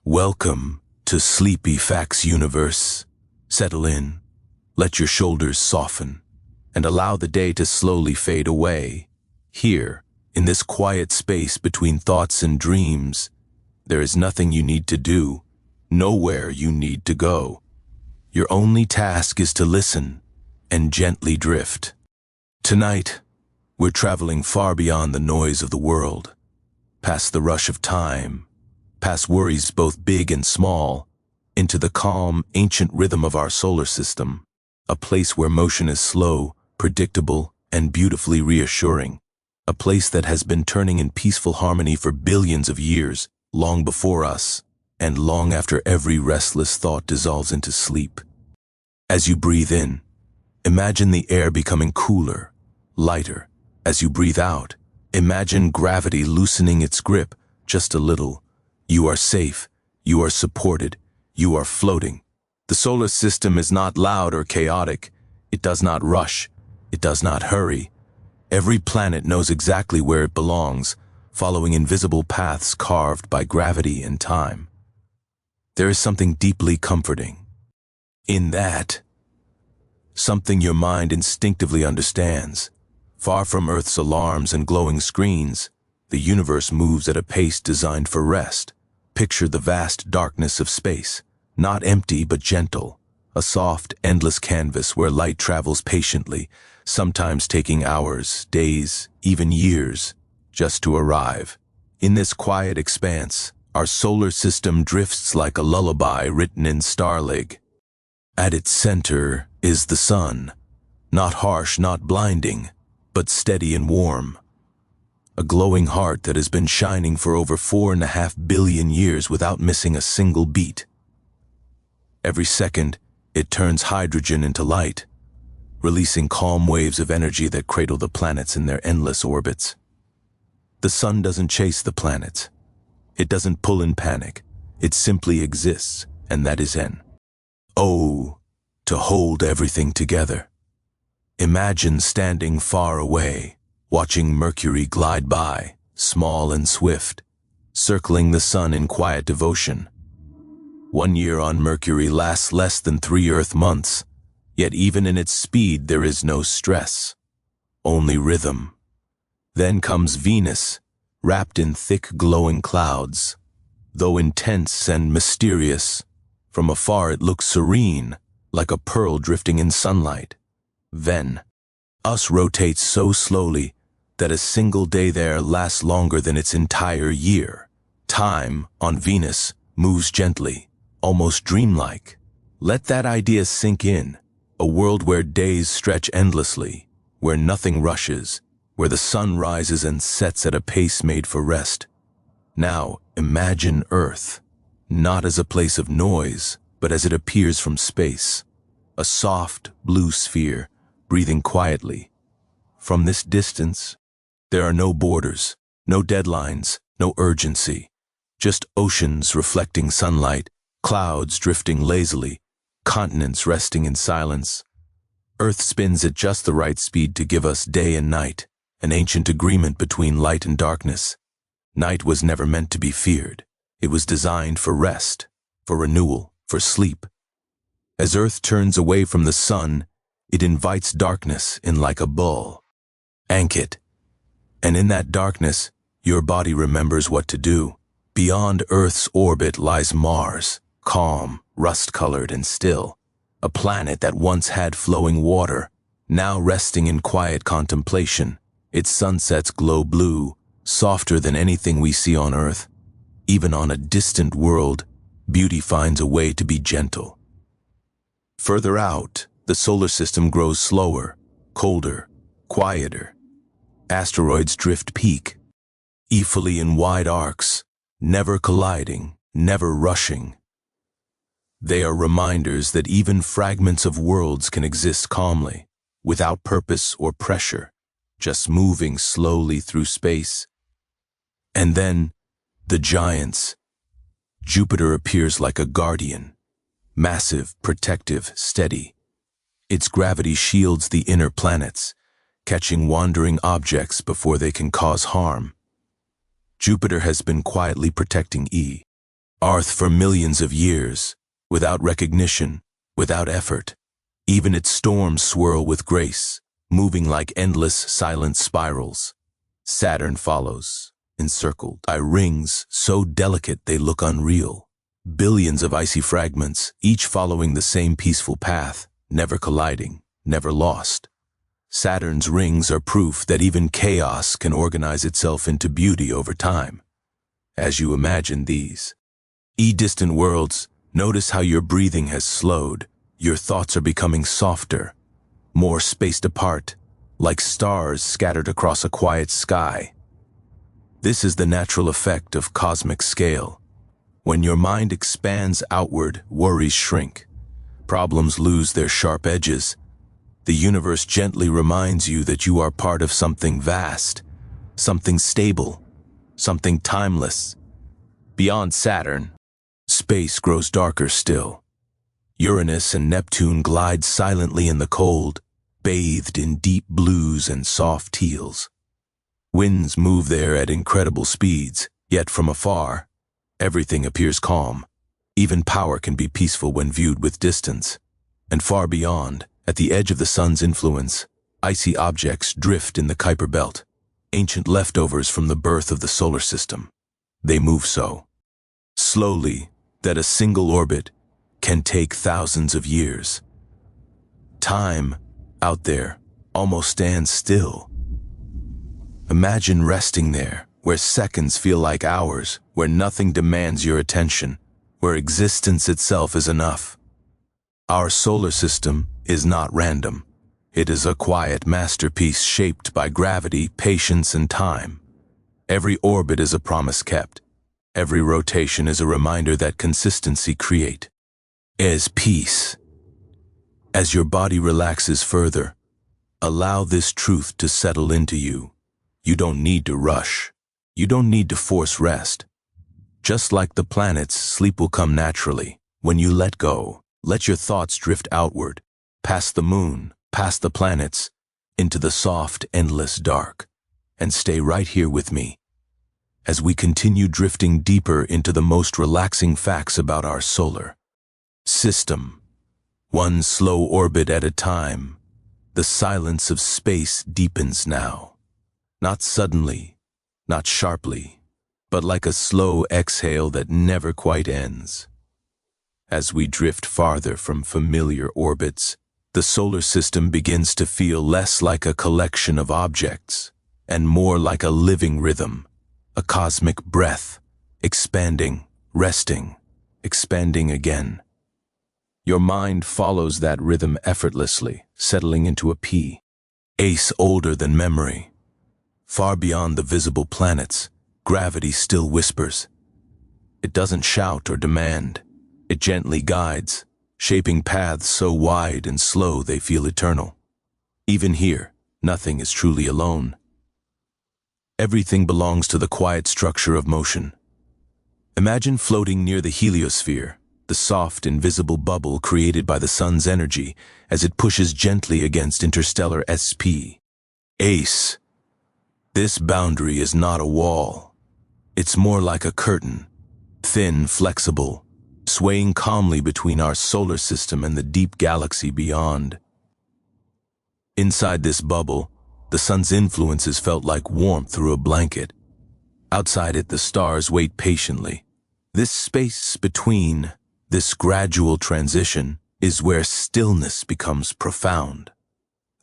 Welcome to Sleepy Facts Universe. Settle in, let your shoulders soften, and allow the day to slowly fade away. Here, in this quiet space between thoughts and dreams, there is nothing you need to do, nowhere you need to go. Your only task is to listen and gently drift. Tonight, we're traveling far beyond the noise of the world, past the rush of time, past worries both big and small, into the calm, ancient rhythm of our solar system, a place where motion is slow, predictable, and beautifully reassuring, a place that has been turning in peaceful harmony for billions of years, long before us, and long after every restless thought dissolves into sleep. As you breathe in, imagine the air becoming cooler, lighter. As you breathe out, imagine gravity loosening its grip just a little. You are safe, you are supported, you are floating. The solar system is not loud or chaotic. It does not rush, it does not hurry. Every planet knows exactly where it belongs, following invisible paths carved by gravity and time. There is something deeply comforting in that, something your mind instinctively understands. Far from Earth's alarms and glowing screens, the universe moves at a pace designed for rest. Picture the vast darkness of space, not empty but gentle, a soft, endless canvas where light travels patiently, sometimes taking hours, days, even years, just to arrive. In this quiet expanse, our solar system drifts like a lullaby written in starlig. At its center is the sun, not harsh, not blinding, but steady and warm. A glowing heart that has been shining for over 4.5 billion years without missing a single beat. Every second, it turns hydrogen into light, releasing calm waves of energy that cradle the planets in their endless orbits. The sun doesn't chase the planets. It doesn't pull in panic. It simply exists, and that is N. O, to hold everything together. Imagine standing far away, watching Mercury glide by, small and swift, circling the sun in quiet devotion. 1 year on Mercury lasts less than 3 Earth months, yet even in its speed there is no stress, only rhythm. Then comes Venus, wrapped in thick glowing clouds. Though intense and mysterious, from afar it looks serene, like a pearl drifting in sunlight. Then, us rotates so slowly that a single day there lasts longer than its entire year. Time, on Venus, moves gently, almost dreamlike. Let that idea sink in, a world where days stretch endlessly, where nothing rushes, where the sun rises and sets at a pace made for rest. Now, imagine Earth, not as a place of noise, but as it appears from space, a soft, blue sphere, breathing quietly. From this distance, there are no borders, no deadlines, no urgency, just oceans reflecting sunlight, clouds drifting lazily, continents resting in silence. Earth spins at just the right speed to give us day and night, an ancient agreement between light and darkness. Night was never meant to be feared. It was designed for rest, for renewal, for sleep. As Earth turns away from the sun, it invites darkness in like a bull. Ank it. And in that darkness, your body remembers what to do. Beyond Earth's orbit lies Mars, calm, rust-colored and still. A planet that once had flowing water, now resting in quiet contemplation. Its sunsets glow blue, softer than anything we see on Earth. Even on a distant world, beauty finds a way to be gentle. Further out, the solar system grows slower, colder, quieter. Asteroids drift peak, easily in wide arcs, never colliding, never rushing. They are reminders that even fragments of worlds can exist calmly, without purpose or pressure, just moving slowly through space. And then, the giants. Jupiter appears like a guardian, massive, protective, steady. Its gravity shields the inner planets, catching wandering objects before they can cause harm. Jupiter has been quietly protecting Earth for millions of years, without recognition, without effort. Even its storms swirl with grace, moving like endless silent spirals. Saturn follows, encircled by rings so delicate they look unreal. Billions of icy fragments, each following the same peaceful path, never colliding, never lost. Saturn's rings are proof that even chaos can organize itself into beauty over time. As you imagine these distant worlds, notice how your breathing has slowed. Your thoughts are becoming softer, more spaced apart, like stars scattered across a quiet sky. This is the natural effect of cosmic scale. When your mind expands outward, worries shrink. Problems lose their sharp edges. The universe gently reminds you that you are part of something vast, something stable, something timeless. Beyond Saturn, space grows darker still. Uranus and Neptune glide silently in the cold, bathed in deep blues and soft teals. Winds move there at incredible speeds, yet from afar, everything appears calm. Even power can be peaceful when viewed with distance. And far beyond, at the edge of the sun's influence, icy objects drift in the Kuiper belt, ancient leftovers from the birth of the solar system. They move so slowly that a single orbit can take thousands of years. Time, out there, almost stands still. Imagine resting there, where seconds feel like hours, where nothing demands your attention, where existence itself is enough. Our solar system is not random. It is a quiet masterpiece shaped by gravity, patience, and time. Every orbit is a promise kept. Every rotation is a reminder that consistency creates peace. As your body relaxes further, allow this truth to settle into you. You don't need to rush. You don't need to force rest. Just like the planets, sleep will come naturally. When you let go, let your thoughts drift outward, past the moon, past the planets, into the soft, endless dark. And stay right here with me as we continue drifting deeper into the most relaxing facts about our solar system. One slow orbit at a time, the silence of space deepens now. Not suddenly, not sharply, but like a slow exhale that never quite ends. As we drift farther from familiar orbits, the solar system begins to feel less like a collection of objects and more like a living rhythm, a cosmic breath, expanding, resting, expanding again. Your mind follows that rhythm effortlessly, settling into a pace older than memory. Far beyond the visible planets, gravity still whispers. It doesn't shout or demand. It gently guides, shaping paths so wide and slow they feel eternal. Even here, nothing is truly alone. Everything belongs to the quiet structure of motion. Imagine floating near the heliosphere, the soft, invisible bubble created by the sun's energy as it pushes gently against interstellar space. This boundary is not a wall. It's more like a curtain, thin, flexible, swaying calmly between our solar system and the deep galaxy beyond. Inside this bubble, the sun's influence is felt like warmth through a blanket. Outside it, the stars wait patiently. This space between, this gradual transition, is where stillness becomes profound.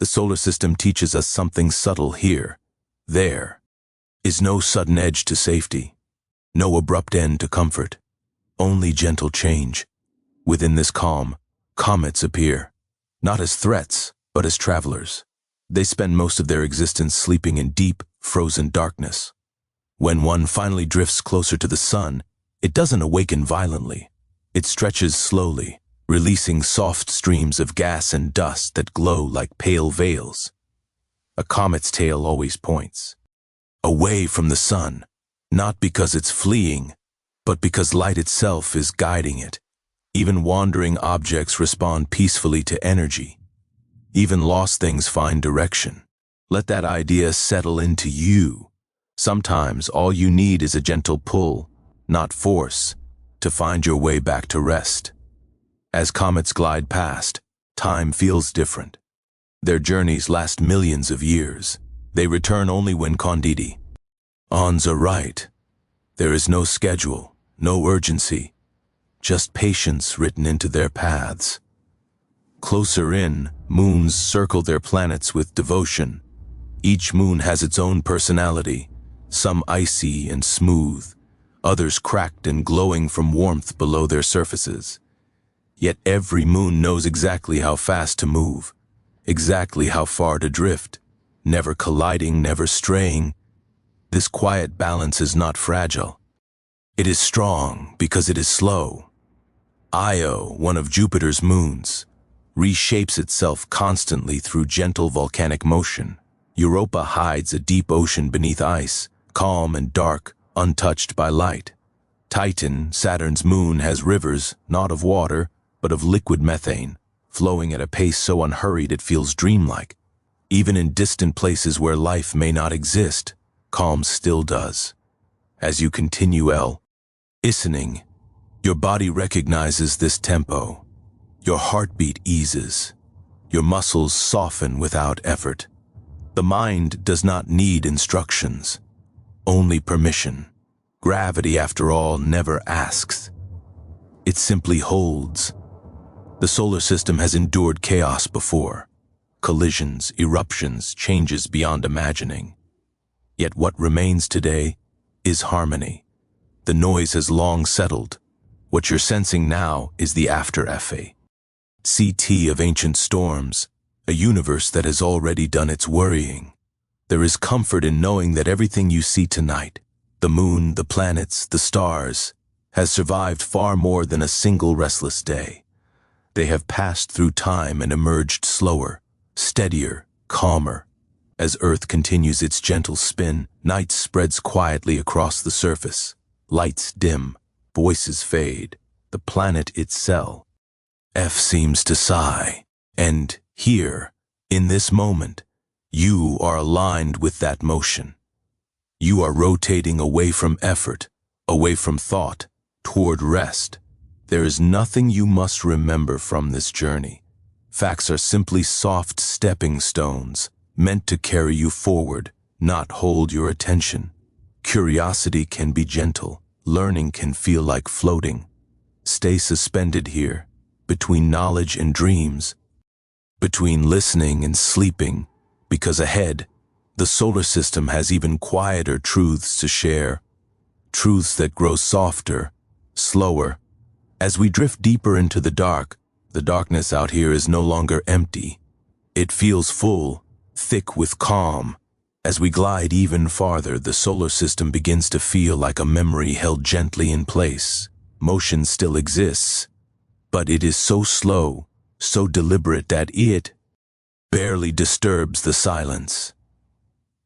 The solar system teaches us something subtle here. There is no sudden edge to safety, no abrupt end to comfort, only gentle change. Within this calm, comets appear, not as threats, but as travelers. They spend most of their existence sleeping in deep, frozen darkness. When one finally drifts closer to the sun, it doesn't awaken violently. It stretches slowly, releasing soft streams of gas and dust that glow like pale veils. A comet's tail always points away from the sun, not because it's fleeing, but because light itself is guiding it. Even wandering objects respond peacefully to energy. Even lost things find direction. Let that idea settle into you. Sometimes all you need is a gentle pull, not force, to find your way back to rest. As comets glide past, time feels different. Their journeys last millions of years. They return only when conditi. Ons are right. There is no schedule, no urgency, just patience written into their paths. Closer in, moons circle their planets with devotion. Each moon has its own personality, some icy and smooth, others cracked and glowing from warmth below their surfaces. Yet every moon knows exactly how fast to move, exactly how far to drift, never colliding, never straying. This quiet balance is not fragile. It is strong because it is slow. Io, one of Jupiter's moons, reshapes itself constantly through gentle volcanic motion. Europa hides a deep ocean beneath ice, calm and dark, untouched by light. Titan, Saturn's moon, has rivers, not of water, but of liquid methane, flowing at a pace so unhurried it feels dreamlike. Even in distant places where life may not exist, calm still does. As you continue listening, your body recognizes this tempo. Your heartbeat eases. Your muscles soften without effort. The mind does not need instructions, only permission. Gravity, after all, never asks. It simply holds. The solar system has endured chaos before. Collisions, eruptions, changes beyond imagining. Yet what remains today is harmony. The noise has long settled. What you're sensing now is the after-effect. CT of ancient storms, a universe that has already done its worrying. There is comfort in knowing that everything you see tonight, the moon, the planets, the stars, has survived far more than a single restless day. They have passed through time and emerged slower, steadier, calmer. As Earth continues its gentle spin, night spreads quietly across the surface. Lights dim, voices fade. The planet itself seems to sigh. And here, in this moment, you are aligned with that motion. You are rotating away from effort, away from thought, toward rest. There is nothing you must remember from this journey. Facts are simply soft stepping stones, meant to carry you forward, not hold your attention. Curiosity can be gentle. Learning can feel like floating. Stay suspended here, between knowledge and dreams, between listening and sleeping, because ahead, the solar system has even quieter truths to share, truths that grow softer, slower. As we drift deeper into the darkness out here is no longer empty. It feels full, thick with calm. As we glide even farther, the solar system begins to feel like a memory held gently in place. Motion still exists, but it is so slow, so deliberate that it barely disturbs the silence.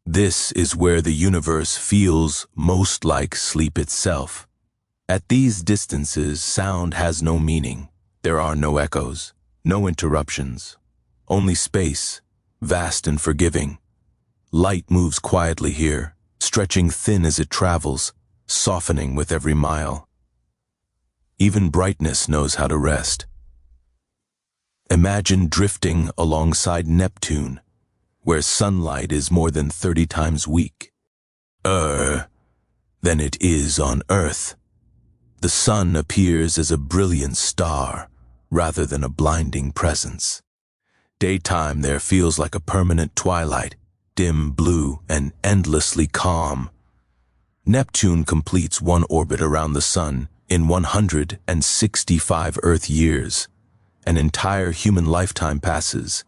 This is where the universe feels most like sleep itself. At these distances, sound has no meaning. There are no echoes, no interruptions, only space, vast and forgiving. Light moves quietly here, stretching thin as it travels, softening with every mile. Even brightness knows how to rest. Imagine drifting alongside Neptune, where sunlight is more than 30 times weak than it is on Earth. The sun appears as a brilliant star rather than a blinding presence. Daytime there feels like a permanent twilight, dim blue and endlessly calm. Neptune completes one orbit around the sun in 165 Earth years. An entire human lifetime passes,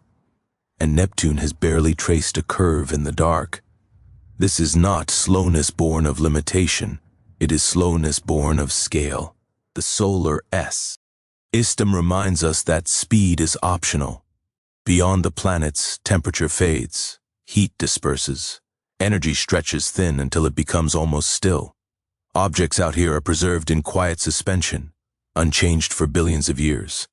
and Neptune has barely traced a curve in the dark. This is not slowness born of limitation. It is slowness born of scale. The solar system reminds us that speed is optional. Beyond the planets, temperature fades, heat disperses, energy stretches thin until it becomes almost still. Objects out here are preserved in quiet suspension, unchanged for billions of years.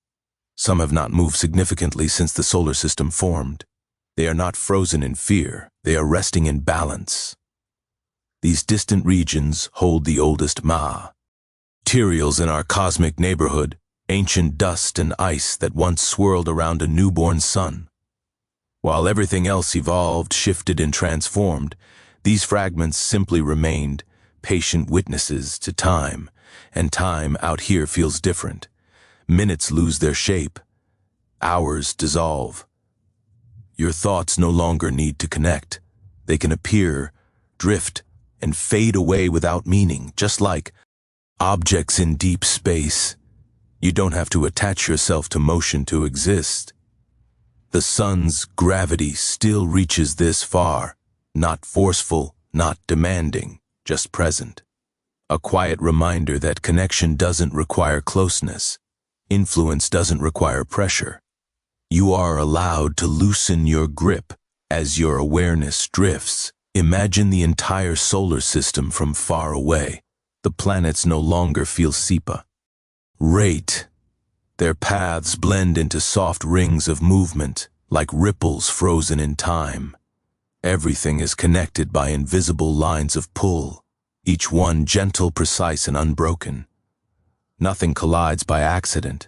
Some have not moved significantly since the solar system formed. They are not frozen in fear, they are resting in balance. These distant regions hold the oldest materials in our cosmic neighborhood, ancient dust and ice that once swirled around a newborn sun. While everything else evolved, shifted, and transformed, these fragments simply remained, patient witnesses to time, and time out here feels different. Minutes lose their shape. Hours dissolve. Your thoughts no longer need to connect. They can appear, drift, and fade away without meaning, just like objects in deep space. You don't have to attach yourself to motion to exist. The sun's gravity still reaches this far, not forceful, not demanding, just present. A quiet reminder that connection doesn't require closeness. Influence doesn't require pressure. You are allowed to loosen your grip as your awareness drifts. Imagine the entire solar system from far away. The planets no longer feel sepia. Rate. Their paths blend into soft rings of movement, like ripples frozen in time. Everything is connected by invisible lines of pull, each one gentle, precise, and unbroken. Nothing collides by accident.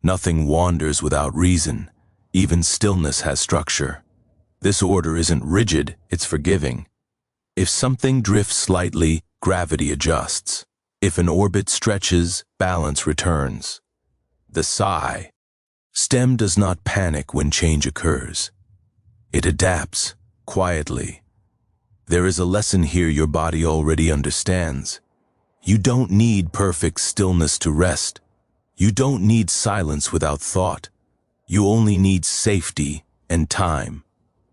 Nothing wanders without reason. Even stillness has structure. This order isn't rigid, it's forgiving. If something drifts slightly, gravity adjusts. If an orbit stretches, balance returns. The sigh. STEM does not panic when change occurs. It adapts, quietly. There is a lesson here your body already understands. You don't need perfect stillness to rest. You don't need silence without thought. You only need safety and time.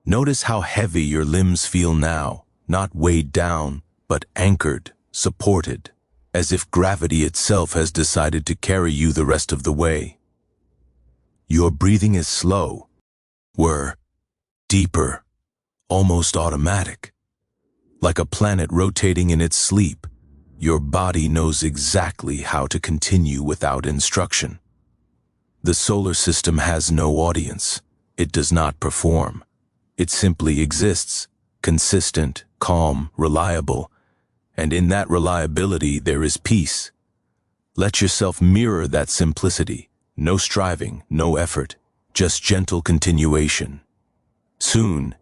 Notice how heavy your limbs feel now, not weighed down, but anchored, supported, as if gravity itself has decided to carry you the rest of the way. Your breathing is slow, deeper, almost automatic. Like a planet rotating in its sleep, your body knows exactly how to continue without instruction. The solar system has no audience. It does not perform. It simply exists, consistent, calm, reliable, and in that reliability there is peace. Let yourself mirror that simplicity. No striving, no effort, just gentle continuation. Soon,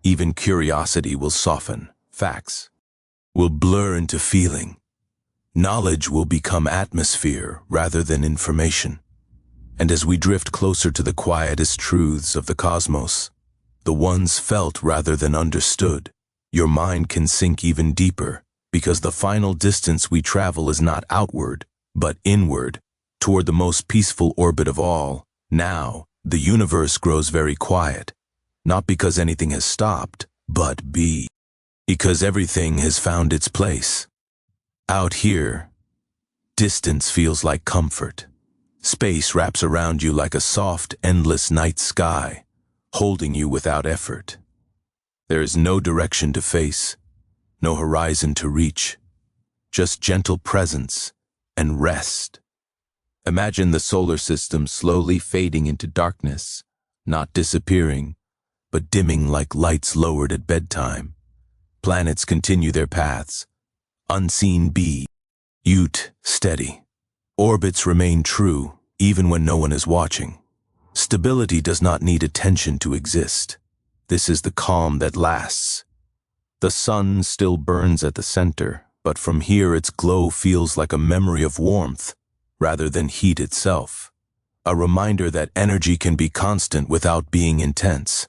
even curiosity will soften. Facts will blur into feeling. Knowledge will become atmosphere rather than information. And as we drift closer to the quietest truths of the cosmos, the ones felt rather than understood, your mind can sink even deeper, because the final distance we travel is not outward, but inward, toward the most peaceful orbit of all. Now, the universe grows very quiet, not because anything has stopped, but because everything has found its place. Out here, distance feels like comfort. Space wraps around you like a soft, endless night sky, holding you without effort. There is no direction to face, no horizon to reach, just gentle presence and rest. Imagine the solar system slowly fading into darkness, not disappearing, but dimming like lights lowered at bedtime. Planets continue their paths, unseen steady. Orbits remain true, even when no one is watching. Stability does not need attention to exist. This is the calm that lasts. The sun still burns at the center, but from here its glow feels like a memory of warmth, rather than heat itself. A reminder that energy can be constant without being intense.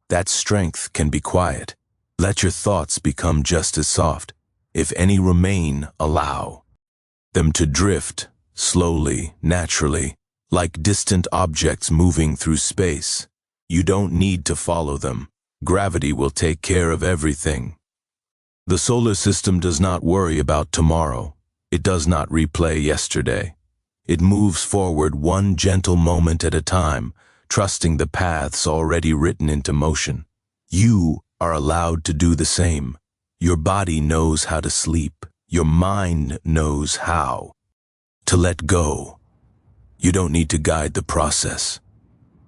That strength can be quiet. Let your thoughts become just as soft. If any remain, allow them to drift, slowly, naturally, like distant objects moving through space. You don't need to follow them. Gravity will take care of everything. The solar system does not worry about tomorrow. It does not replay yesterday. It moves forward one gentle moment at a time, trusting the paths already written into motion. You are allowed to do the same. Your body knows how to sleep. Your mind knows how to let go. You don't need to guide the process.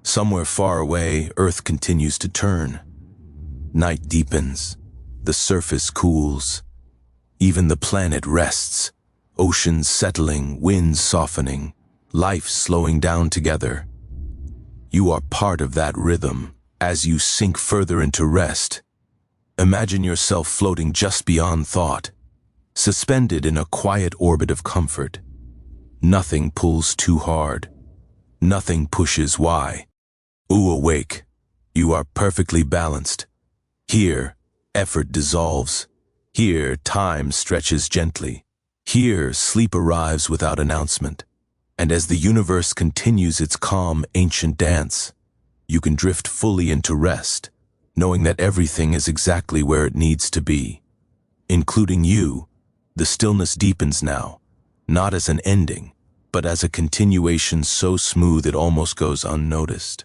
Somewhere far away, Earth continues to turn. Night deepens. The surface cools. Even the planet rests, Oceans settling, winds softening, life slowing down together. You are part of that rhythm. As you sink further into rest, imagine yourself floating just beyond thought, suspended in a quiet orbit of comfort. Nothing pulls too hard. Nothing pushes why. Awake. You are perfectly balanced. Here, effort dissolves. Here, time stretches gently. Here, sleep arrives without announcement. And as the universe continues its calm, ancient dance, you can drift fully into rest, knowing that everything is exactly where it needs to be. Including you, the stillness deepens now, not as an ending, but as a continuation so smooth it almost goes unnoticed.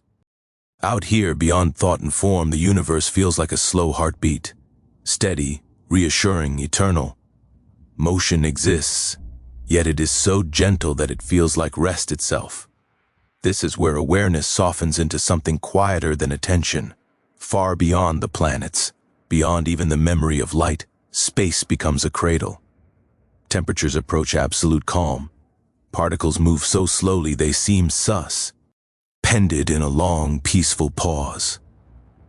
Out here, beyond thought and form, the universe feels like a slow heartbeat, steady, reassuring, eternal. Motion exists, yet it is so gentle that it feels like rest itself. This is where awareness softens into something quieter than attention. Far beyond the planets, beyond even the memory of light, space becomes a cradle. Temperatures approach absolute calm. Particles move so slowly they seem suspended in a long, peaceful pause.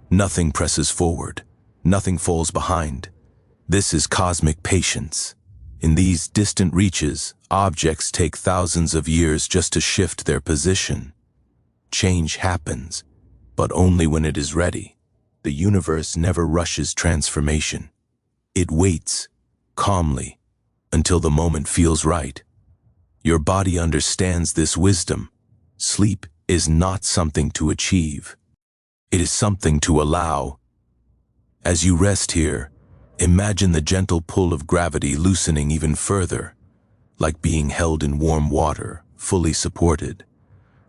Nothing presses forward. Nothing falls behind. This is cosmic patience. In these distant reaches, objects take thousands of years just to shift their position. Change happens, but only when it is ready. The universe never rushes transformation. It waits, calmly, until the moment feels right. Your body understands this wisdom. Sleep is not something to achieve. It is something to allow. As you rest here, imagine the gentle pull of gravity loosening even further, like being held in warm water, fully supported.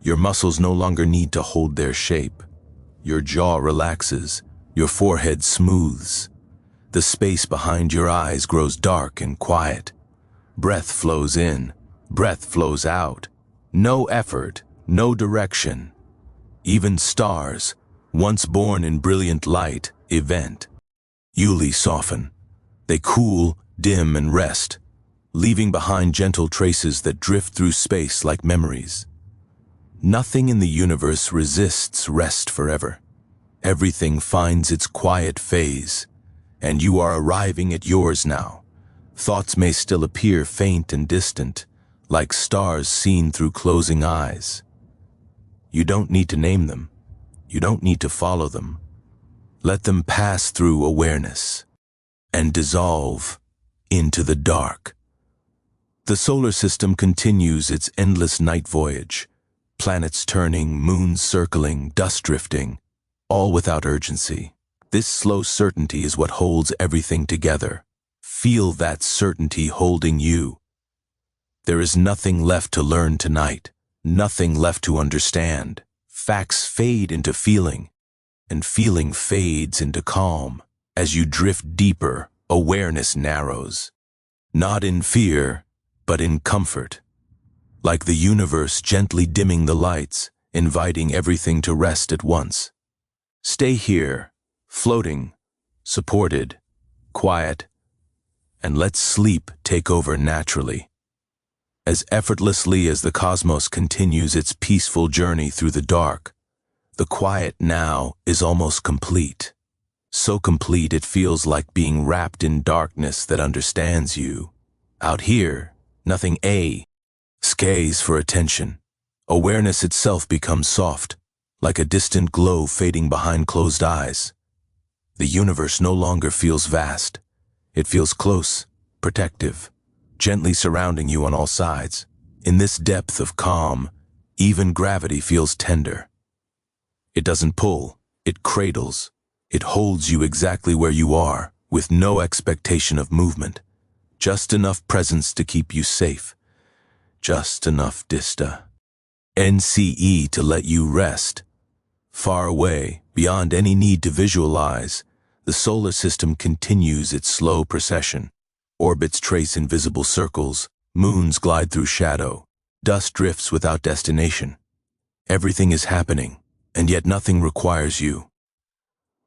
Your muscles no longer need to hold their shape. Your jaw relaxes, your forehead smooths. The space behind your eyes grows dark and quiet. Breath flows in, breath flows out. No effort, no direction. Even stars, once born in brilliant light, eventually soften. They cool, dim, and rest, leaving behind gentle traces that drift through space like memories. Nothing in the universe resists rest forever. Everything finds its quiet phase, and you are arriving at yours now. Thoughts may still appear faint and distant, like stars seen through closing eyes. You don't need to name them. You don't need to follow them. Let them pass through awareness and dissolve into the dark. The solar system continues its endless night voyage, planets turning, moons circling, dust drifting, all without urgency. This slow certainty is what holds everything together. Feel that certainty holding you. There is nothing left to learn tonight, nothing left to understand. Facts fade into feeling, and feeling fades into calm. As you drift deeper, awareness narrows. Not in fear, but in comfort. Like the universe gently dimming the lights, inviting everything to rest at once. Stay here, floating, supported, quiet, and let sleep take over naturally. As effortlessly as the cosmos continues its peaceful journey through the dark, the quiet now is almost complete. So complete it feels like being wrapped in darkness that understands you. Out here, nothing asks for attention. Awareness itself becomes soft, like a distant glow fading behind closed eyes. The universe no longer feels vast. It feels close, protective, gently surrounding you on all sides. In this depth of calm, even gravity feels tender. It doesn't pull, it cradles. It holds you exactly where you are, with no expectation of movement. Just enough presence to keep you safe. Just enough distance to let you rest. Far away, beyond any need to visualize, the solar system continues its slow procession. Orbits trace invisible circles, moons glide through shadow, dust drifts without destination. Everything is happening, and yet nothing requires you.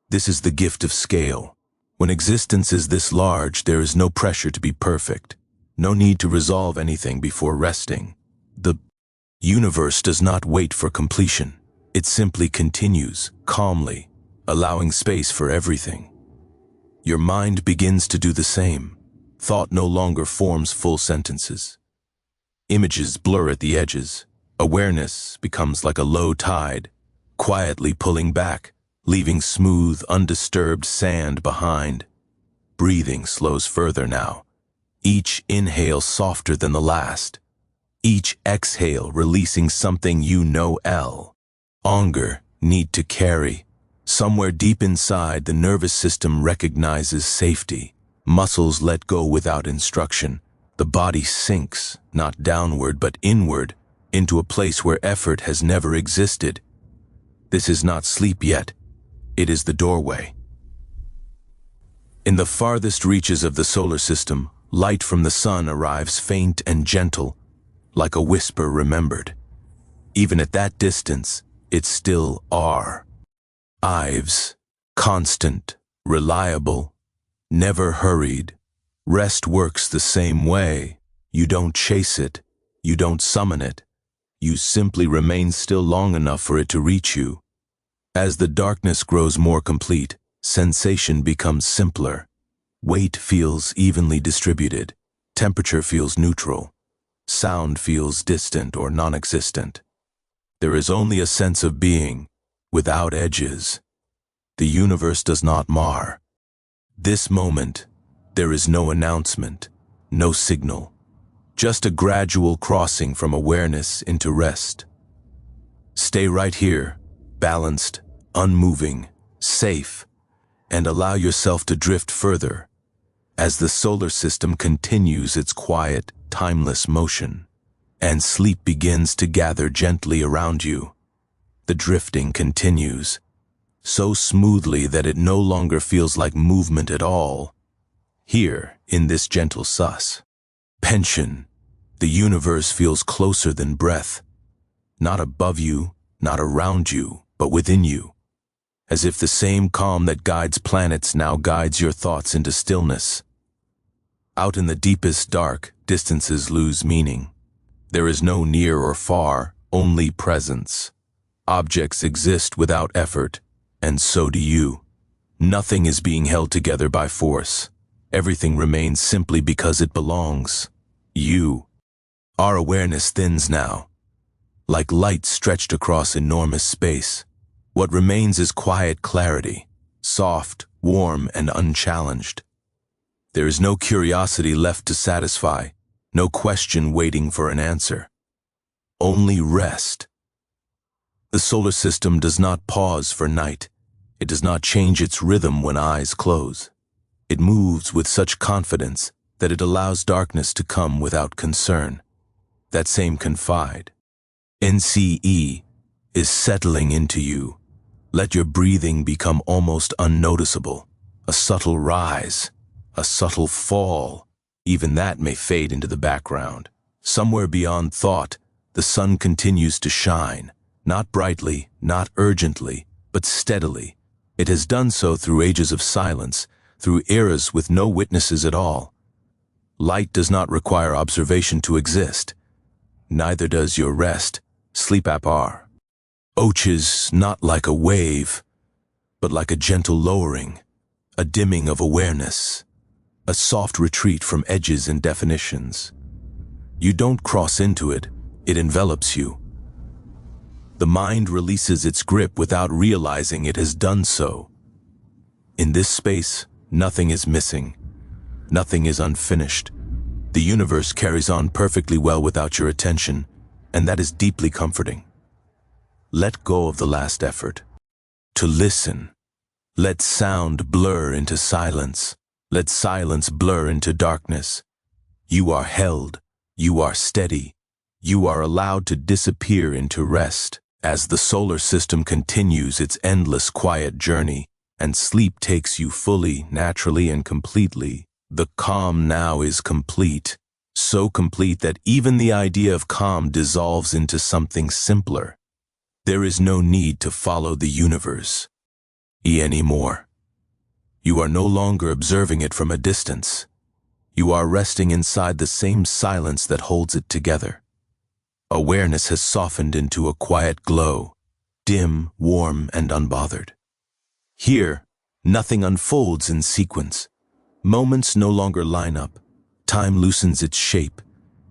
This is the gift of scale. When existence is this large, there is no pressure to be perfect. No need to resolve anything before resting. The universe does not wait for completion. It simply continues, calmly, allowing space for everything. Your mind begins to do the same. Thought no longer forms full sentences. Images blur at the edges. Awareness becomes like a low tide, quietly pulling back, leaving smooth, undisturbed sand behind. Breathing slows further now, each inhale softer than the last, each exhale releasing something you know longer need to carry. Somewhere deep inside, the nervous system recognizes safety. Muscles let go without instruction. The body sinks, not downward but inward, into a place where effort has never existed. This is not sleep yet. It is the doorway. In the farthest reaches of the solar system, light from the sun arrives faint and gentle, like a whisper remembered. Even at that distance, it still arrives. Constant, reliable, never hurried. Rest works the same way. You don't chase it. You don't summon it. You simply remain still long enough for it to reach you. As the darkness grows more complete, sensation becomes simpler. Weight feels evenly distributed. Temperature feels neutral. Sound feels distant or non-existent. There is only a sense of being, without edges. The universe does not mar. This moment, there is no announcement, no signal, just a gradual crossing from awareness into rest. Stay right here, balanced, unmoving, safe, and allow yourself to drift further as the solar system continues its quiet, timeless motion, and sleep begins to gather gently around you. The drifting continues, so smoothly that it no longer feels like movement at all. Here, in this gentle suspension, the universe feels closer than breath, not above you, not around you, but within you, as if the same calm that guides planets now guides your thoughts into stillness. Out in the deepest dark, distances lose meaning. There is no near or far, only presence. Objects exist without effort, and so do you. Nothing is being held together by force. Everything remains simply because it belongs. You. Our awareness thins now, like light stretched across enormous space. What remains is quiet clarity, soft, warm, and unchallenged. There is no curiosity left to satisfy, no question waiting for an answer. Only rest. The solar system does not pause for night. It does not change its rhythm when eyes close. It moves with such confidence that it allows darkness to come without concern. That same confide. NCE is settling into you. Let your breathing become almost unnoticeable. A subtle rise, a subtle fall. Even that may fade into the background. Somewhere beyond thought, the sun continues to shine. Not brightly, not urgently, but steadily. It has done so through ages of silence, through eras with no witnesses at all. Light does not require observation to exist. Neither does your rest, sleep apar. Oches not like a wave, but like a gentle lowering, a dimming of awareness, a soft retreat from edges and definitions. You don't cross into it, it envelops you. The mind releases its grip without realizing it has done so. In this space, nothing is missing. Nothing is unfinished. The universe carries on perfectly well without your attention, and that is deeply comforting. Let go of the last effort. To listen. Let sound blur into silence. Let silence blur into darkness. You are held. You are steady. You are allowed to disappear into rest. As the solar system continues its endless quiet journey, and sleep takes you fully, naturally, and completely, the calm now is complete. So complete that even the idea of calm dissolves into something simpler. There is no need to follow the universe anymore. You are no longer observing it from a distance. You are resting inside the same silence that holds it together. Awareness has softened into a quiet glow, dim, warm, and unbothered. Here, nothing unfolds in sequence. Moments no longer line up. Time loosens its shape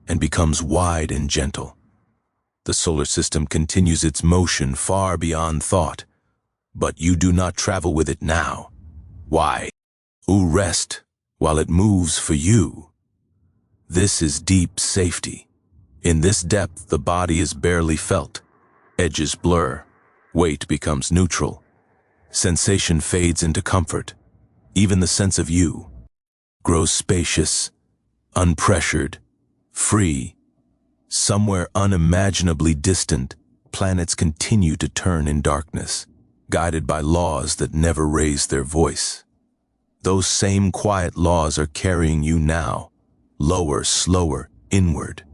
and becomes wide and gentle. The solar system continues its motion far beyond thought, but you do not travel with it now. Why? You rest while it moves for you. This is deep safety. In this depth, the body is barely felt. Edges blur. Weight becomes neutral. Sensation fades into comfort. Even the sense of you grows spacious, unpressured, free. Somewhere unimaginably distant, planets continue to turn in darkness, guided by laws that never raise their voice. Those same quiet laws are carrying you now, lower, slower, inward.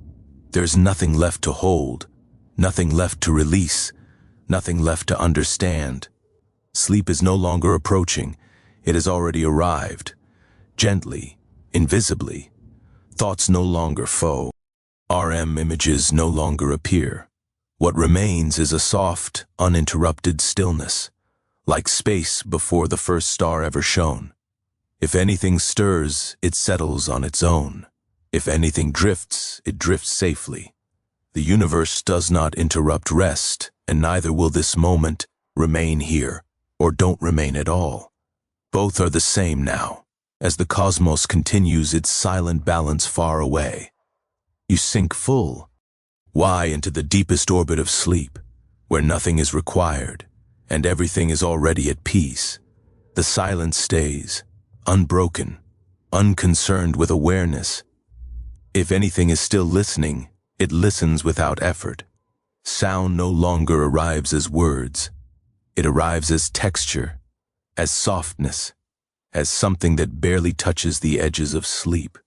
There's nothing left to hold, nothing left to release, nothing left to understand. Sleep is no longer approaching, it has already arrived. Gently, invisibly. Thoughts no longer foe. RM images no longer appear. What remains is a soft, uninterrupted stillness, like space before the first star ever shone. If anything stirs, it settles on its own. If anything drifts, it drifts safely. The universe does not interrupt rest, and neither will this moment remain here, or don't remain at all. Both are the same now, as the cosmos continues its silent balance far away. You sink full. Why into the deepest orbit of sleep, where nothing is required, and everything is already at peace. The silence stays, unbroken, unconcerned with awareness. If anything is still listening, it listens without effort. Sound no longer arrives as words. It arrives as texture, as softness, as something that barely touches the edges of sleep.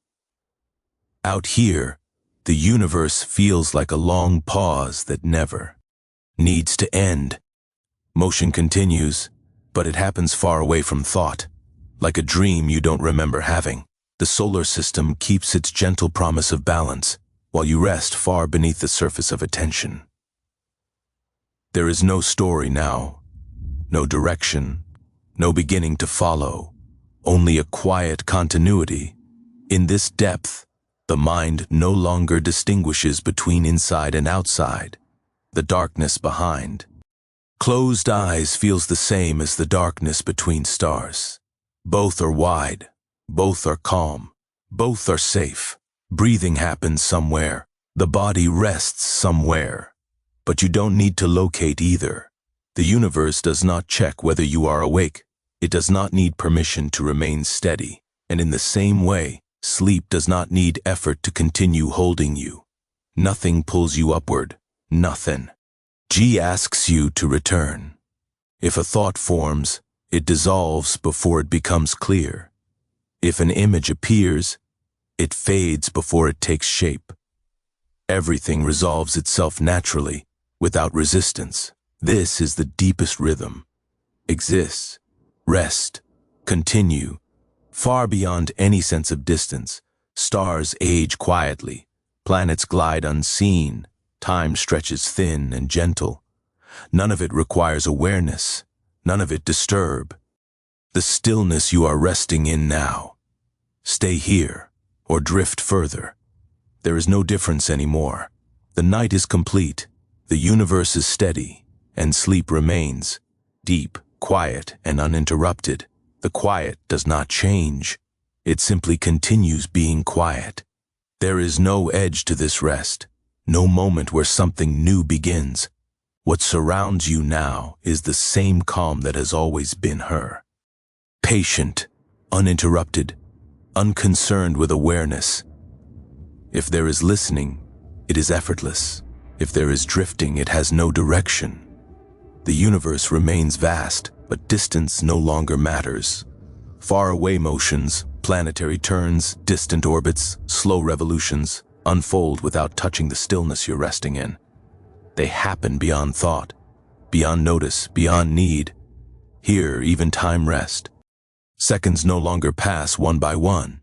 Out here, the universe feels like a long pause that never needs to end. Motion continues, but it happens far away from thought, like a dream you don't remember having. The solar system keeps its gentle promise of balance, while you rest far beneath the surface of attention. There is no story now, no direction, no beginning to follow, only a quiet continuity. In this depth, the mind no longer distinguishes between inside and outside, the darkness behind. Closed eyes feels the same as the darkness between stars. Both are wide, both are calm, both are safe. Breathing happens somewhere, the body rests somewhere. But you don't need to locate either. The universe does not check whether you are awake. It does not need permission to remain steady. And in the same way, sleep does not need effort to continue holding you. Nothing pulls you upward, nothing. G asks you to return. If a thought forms, it dissolves before it becomes clear. If an image appears, it fades before it takes shape. Everything resolves itself naturally, without resistance. This is the deepest rhythm. Exists, rest, continue. Far beyond any sense of distance, stars age quietly, planets glide unseen, time stretches thin and gentle. None of it requires awareness, none of it disturb. The stillness you are resting in now. Stay here, or drift further. There is no difference anymore. The night is complete, the universe is steady, and sleep remains, deep, quiet, and uninterrupted. The quiet does not change. It simply continues being quiet. There is no edge to this rest, no moment where something new begins. What surrounds you now is the same calm that has always been her. Patient, uninterrupted, unconcerned with awareness. If there is listening, it is effortless. If there is drifting, it has no direction. The universe remains vast, but distance no longer matters. Far-away motions, planetary turns, distant orbits, slow revolutions, unfold without touching the stillness you're resting in. They happen beyond thought, beyond notice, beyond need. Here, even time rests. Seconds no longer pass one by one.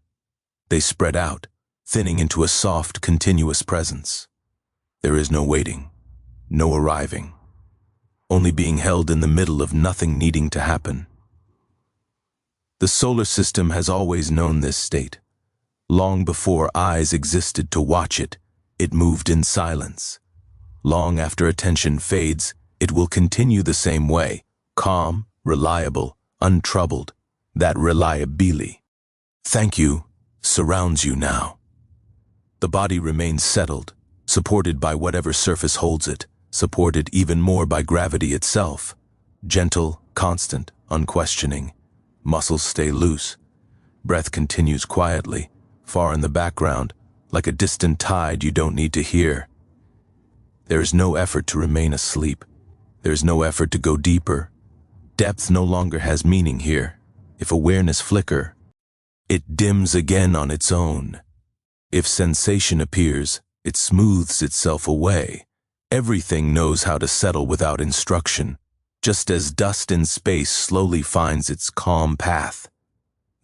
They spread out, thinning into a soft, continuous presence. There is no waiting, no arriving, only being held in the middle of nothing needing to happen. The solar system has always known this state. Long before eyes existed to watch it, it moved in silence. Long after attention fades, it will continue the same way, calm, reliable, untroubled. That reliability, thank you, surrounds you now. The body remains settled, supported by whatever surface holds it, supported even more by gravity itself. Gentle, constant, unquestioning. Muscles stay loose. Breath continues quietly, far in the background, like a distant tide you don't need to hear. There is no effort to remain asleep. There is no effort to go deeper. Depth no longer has meaning here. If awareness flicker, it dims again on its own. If sensation appears, it smooths itself away. Everything knows how to settle without instruction, just as dust in space slowly finds its calm path.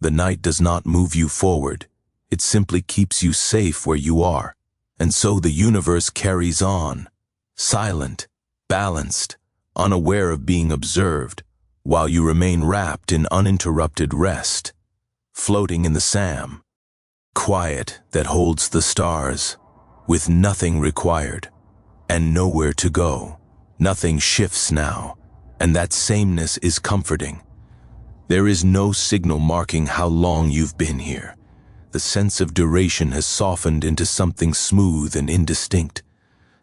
The night does not move you forward. It simply keeps you safe where you are. And so the universe carries on, silent, balanced, unaware of being observed, while you remain wrapped in uninterrupted rest, floating in the SAM, quiet that holds the stars, with nothing required, and nowhere to go. Nothing shifts now, and that sameness is comforting. There is no signal marking how long you've been here. The sense of duration has softened into something smooth and indistinct.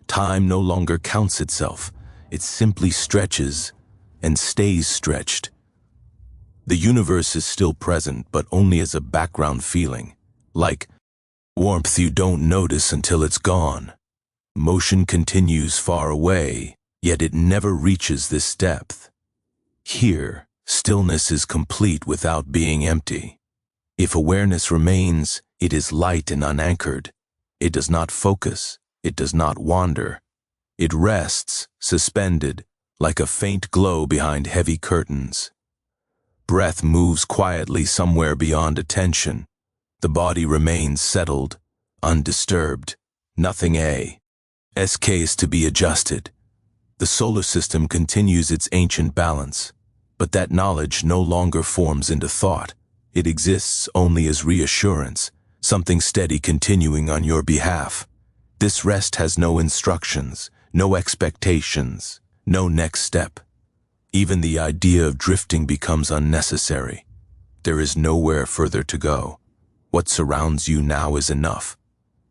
Time no longer counts itself. It simply stretches and stays stretched. The universe is still present, but only as a background feeling, like warmth you don't notice until it's gone. Motion continues far away, yet it never reaches this depth. Here, stillness is complete without being empty. If awareness remains, it is light and unanchored. It does not focus, it does not wander. It rests, suspended, like a faint glow behind heavy curtains. Breath moves quietly somewhere beyond attention. The body remains settled, undisturbed. Nothing SK is to be adjusted. The solar system continues its ancient balance, but that knowledge no longer forms into thought. It exists only as reassurance, something steady continuing on your behalf. This rest has no instructions, no expectations, no next step. Even the idea of drifting becomes unnecessary. There is nowhere further to go. What surrounds you now is enough.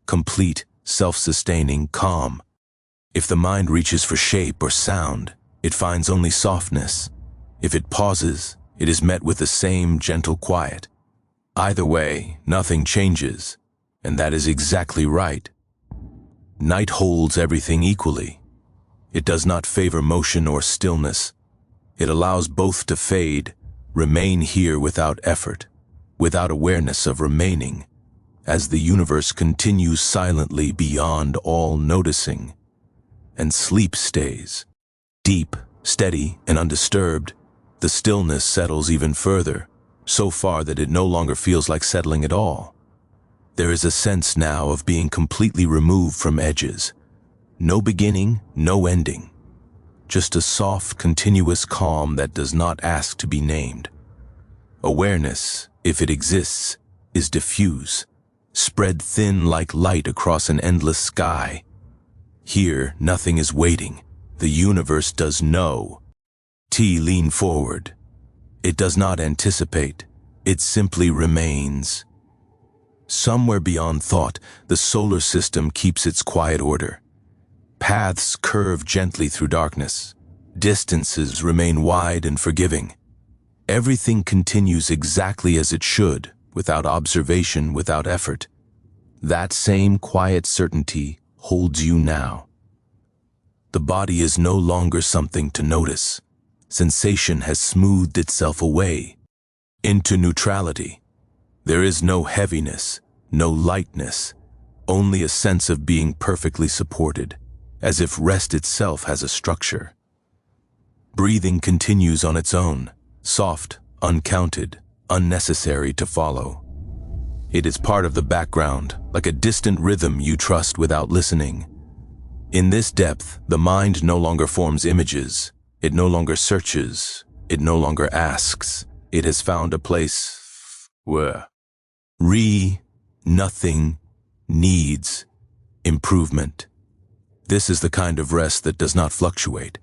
Complete, self-sustaining, calm. If the mind reaches for shape or sound, it finds only softness. If it pauses, it is met with the same gentle quiet. Either way, nothing changes, and that is exactly right. Night holds everything equally. It does not favor motion or stillness. It allows both to fade, remain here without effort, without awareness of remaining, as the universe continues silently beyond all noticing. And sleep stays. Deep, steady, and undisturbed, the stillness settles even further, so far that it no longer feels like settling at all. There is a sense now of being completely removed from edges. No beginning, no ending. Just a soft, continuous calm that does not ask to be named. Awareness, if it exists, is diffuse, spread thin like light across an endless sky. Here, nothing is waiting. The universe does know. Lean forward. It does not anticipate. It simply remains. Somewhere beyond thought, the solar system keeps its quiet order. Paths curve gently through darkness. Distances remain wide and forgiving. Everything continues exactly as it should, without observation, without effort. That same quiet certainty holds you now. The body is no longer something to notice. Sensation has smoothed itself away into neutrality. There is no heaviness, no lightness, only a sense of being perfectly supported, as if rest itself has a structure. Breathing continues on its own, soft, uncounted, unnecessary to follow. It is part of the background, like a distant rhythm you trust without listening. In this depth, the mind no longer forms images. It no longer searches. It no longer asks. It has found a place where nothing needs improvement. This is the kind of rest that does not fluctuate.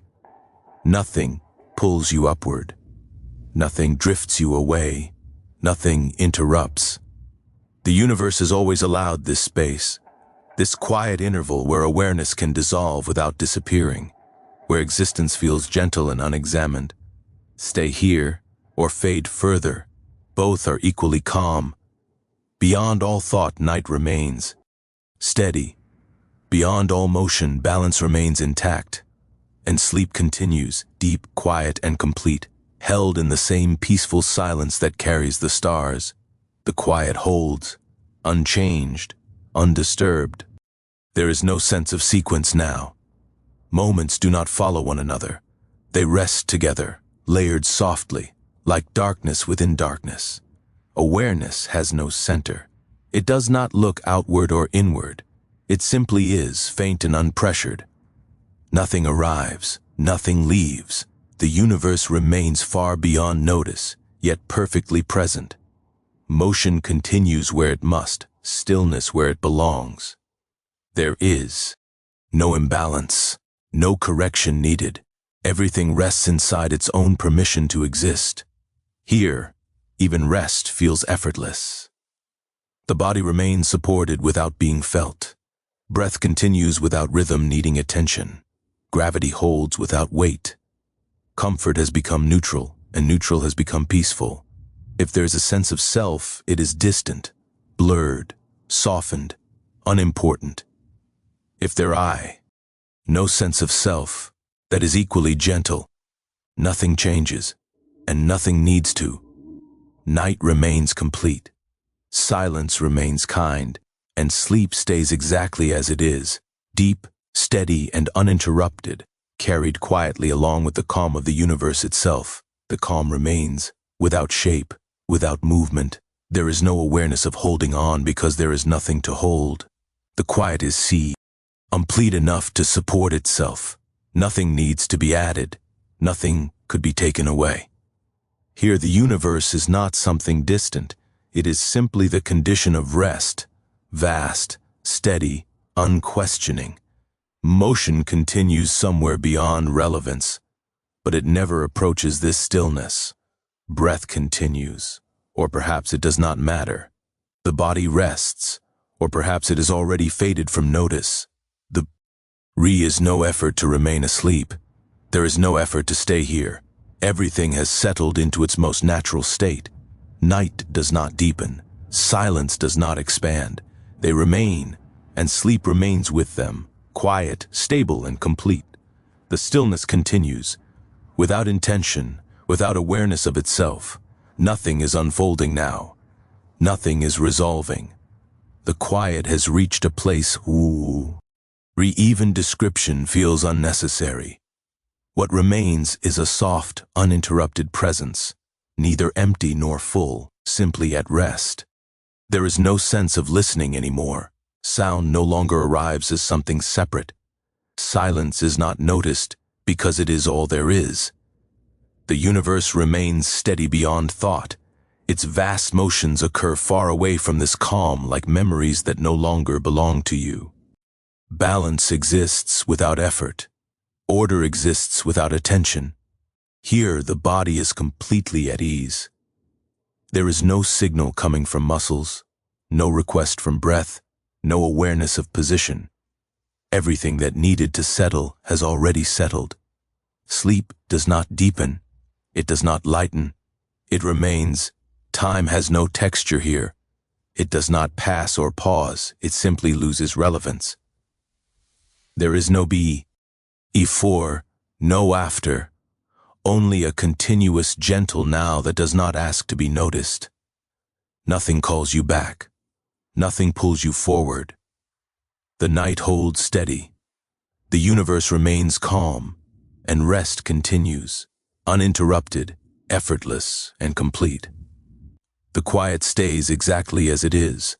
Nothing pulls you upward. Nothing drifts you away. Nothing interrupts. The universe has always allowed this space, this quiet interval where awareness can dissolve without disappearing, where existence feels gentle and unexamined. Stay here or fade further. Both are equally calm. Beyond all thought, night remains steady. Beyond all motion, balance remains intact. And sleep continues, deep, quiet, and complete, held in the same peaceful silence that carries the stars. The quiet holds, unchanged, undisturbed. There is no sense of sequence now. Moments do not follow one another. They rest together, layered softly, like darkness within darkness. Awareness has no center. It does not look outward or inward. It simply is, faint and unpressured. Nothing arrives, nothing leaves. The universe remains far beyond notice, yet perfectly present. Motion continues where it must, stillness where it belongs. There is no imbalance, no correction needed. Everything rests inside its own permission to exist. Here, even rest feels effortless. The body remains supported without being felt. Breath continues without rhythm needing attention. Gravity holds without weight. Comfort has become neutral, and neutral has become peaceful. If there's a sense of self, it is distant, blurred, softened, unimportant. If there I, no sense of self, that is equally gentle. Nothing changes, and nothing needs to. Night remains complete. Silence remains kind, and sleep stays exactly as it is, deep, steady, and uninterrupted, carried quietly along with the calm of the universe itself. The calm remains, without shape, without movement. There is no awareness of holding on because there is nothing to hold. The quiet is sea, complete enough to support itself. Nothing needs to be added. Nothing could be taken away. Here the universe is not something distant. It is simply the condition of rest, vast, steady, unquestioning. Motion continues somewhere beyond relevance, but it never approaches this stillness. Breath continues, or perhaps it does not matter. The body rests, or perhaps it has already faded from notice. The is no effort to remain asleep. There is no effort to stay here. Everything has settled into its most natural state. Night does not deepen. Silence does not expand. They remain, and sleep remains with them, quiet, stable, and complete. The stillness continues, without intention, without awareness of itself. Nothing is unfolding now. Nothing is resolving. The quiet has reached a place even description feels unnecessary. What remains is a soft, uninterrupted presence, neither empty nor full, simply at rest. There is no sense of listening anymore. Sound no longer arrives as something separate. Silence is not noticed because it is all there is. The universe remains steady beyond thought. Its vast motions occur far away from this calm, like memories that no longer belong to you. Balance exists without effort. Order exists without attention. Here, the body is completely at ease. There is no signal coming from muscles, no request from breath, no awareness of position. Everything that needed to settle has already settled. Sleep does not deepen. It does not lighten. It remains. Time has no texture here. It does not pass or pause. It simply loses relevance. There is no before, no after. Only a continuous gentle now that does not ask to be noticed. Nothing calls you back. Nothing pulls you forward. The night holds steady. The universe remains calm, and rest continues, uninterrupted, effortless, and complete. The quiet stays exactly as it is,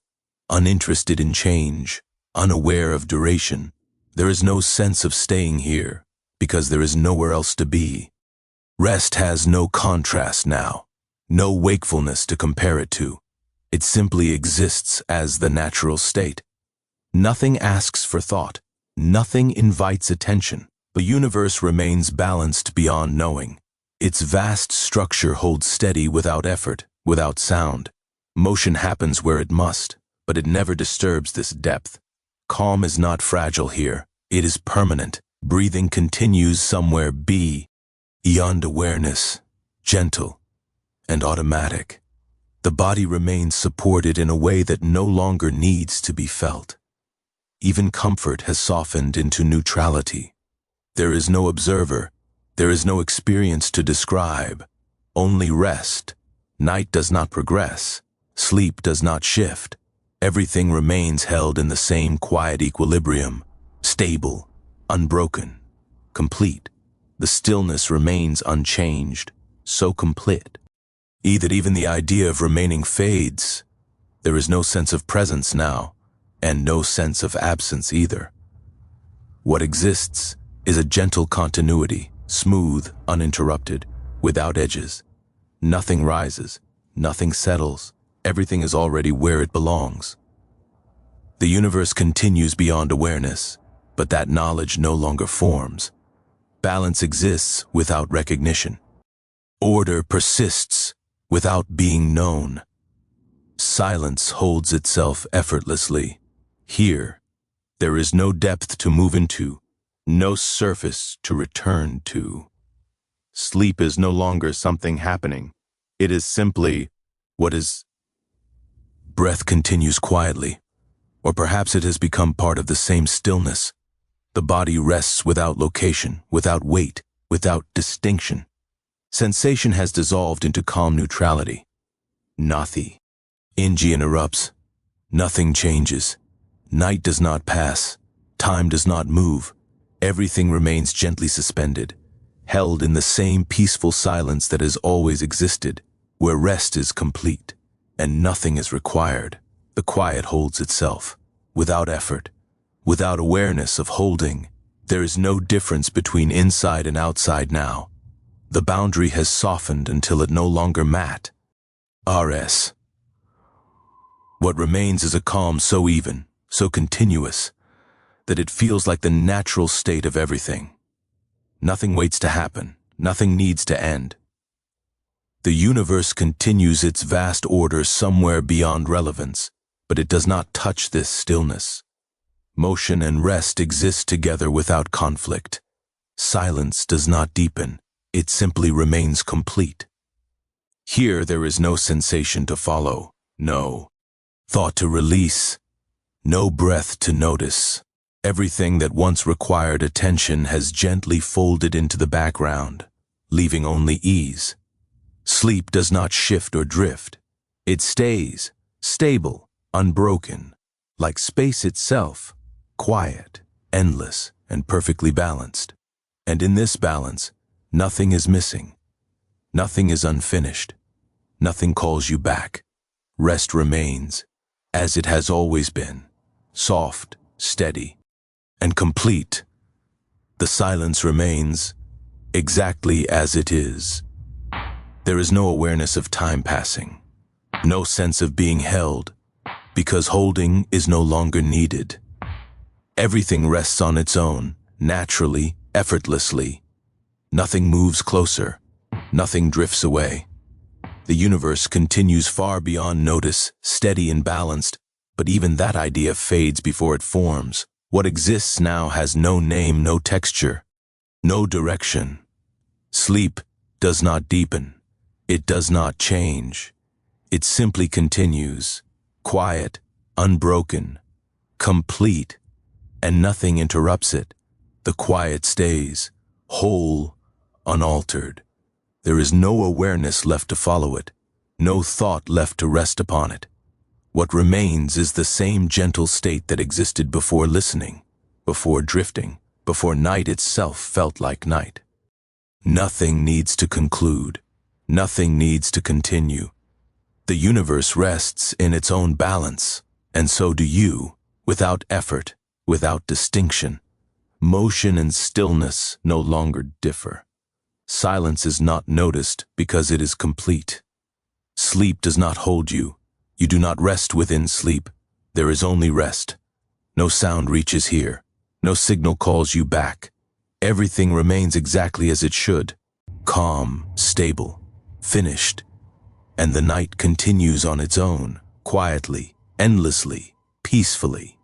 uninterested in change, unaware of duration. There is no sense of staying here, because there is nowhere else to be. Rest has no contrast now, no wakefulness to compare it to. It simply exists as the natural state. Nothing asks for thought. Nothing invites attention. The universe remains balanced beyond knowing. Its vast structure holds steady without effort, without sound. Motion happens where it must, but it never disturbs this depth. Calm is not fragile here. It is permanent. Breathing continues somewhere beyond awareness, gentle and automatic. The body remains supported in a way that no longer needs to be felt. Even comfort has softened into neutrality. There is no observer. There is no experience to describe. Only rest. Night does not progress. Sleep does not shift. Everything remains held in the same quiet equilibrium, stable, unbroken, complete. The stillness remains unchanged, so complete. That even the idea of remaining fades. There is no sense of presence now, and no sense of absence either. What exists is a gentle continuity, smooth, uninterrupted, without edges. Nothing rises, nothing settles. Everything is already where it belongs. The universe continues beyond awareness, but that knowledge no longer forms. Balance exists without recognition. Order persists without being known. Silence holds itself effortlessly. Here, there is no depth to move into, no surface to return to. Sleep is no longer something happening. It is simply what is. Breath continues quietly, or perhaps it has become part of the same stillness. The body rests without location, without weight, without distinction. Sensation has dissolved into calm neutrality. Nathi. Inji interrupts. Nothing changes. Night does not pass. Time does not move. Everything remains gently suspended, held in the same peaceful silence that has always existed, where rest is complete and nothing is required. The quiet holds itself, without effort, without awareness of holding. There is no difference between inside and outside now. The boundary has softened until it no longer matters. What remains is a calm so even, so continuous, that it feels like the natural state of everything. Nothing waits to happen. Nothing needs to end. The universe continues its vast order somewhere beyond relevance, but it does not touch this stillness. Motion and rest exist together without conflict. Silence does not deepen. It simply remains complete. Here there is no sensation to follow, no thought to release, no breath to notice. Everything that once required attention has gently folded into the background, leaving only ease. Sleep does not shift or drift. It stays, stable, unbroken, like space itself, quiet, endless, and perfectly balanced. And in this balance, nothing is missing. Nothing is unfinished. Nothing calls you back. Rest remains, as it has always been, soft, steady, and complete. The silence remains exactly as it is. There is no awareness of time passing, no sense of being held, because holding is no longer needed. Everything rests on its own, naturally, effortlessly. Nothing moves closer, nothing drifts away. The universe continues far beyond notice, steady and balanced, but even that idea fades before it forms. What exists now has no name, no texture, no direction. Sleep does not deepen. It does not change. It simply continues, quiet, unbroken, complete, and nothing interrupts it. The quiet stays, whole, unaltered. There is no awareness left to follow it, no thought left to rest upon it. What remains is the same gentle state that existed before listening, before drifting, before night itself felt like night. Nothing needs to conclude. Nothing needs to continue. The universe rests in its own balance, and so do you, without effort, without distinction. Motion and stillness no longer differ. Silence is not noticed because it is complete. Sleep does not hold you. You do not rest within sleep. There is only rest. No sound reaches here. No signal calls you back. Everything remains exactly as it should. Calm, stable, finished. And the night continues on its own, quietly, endlessly, peacefully.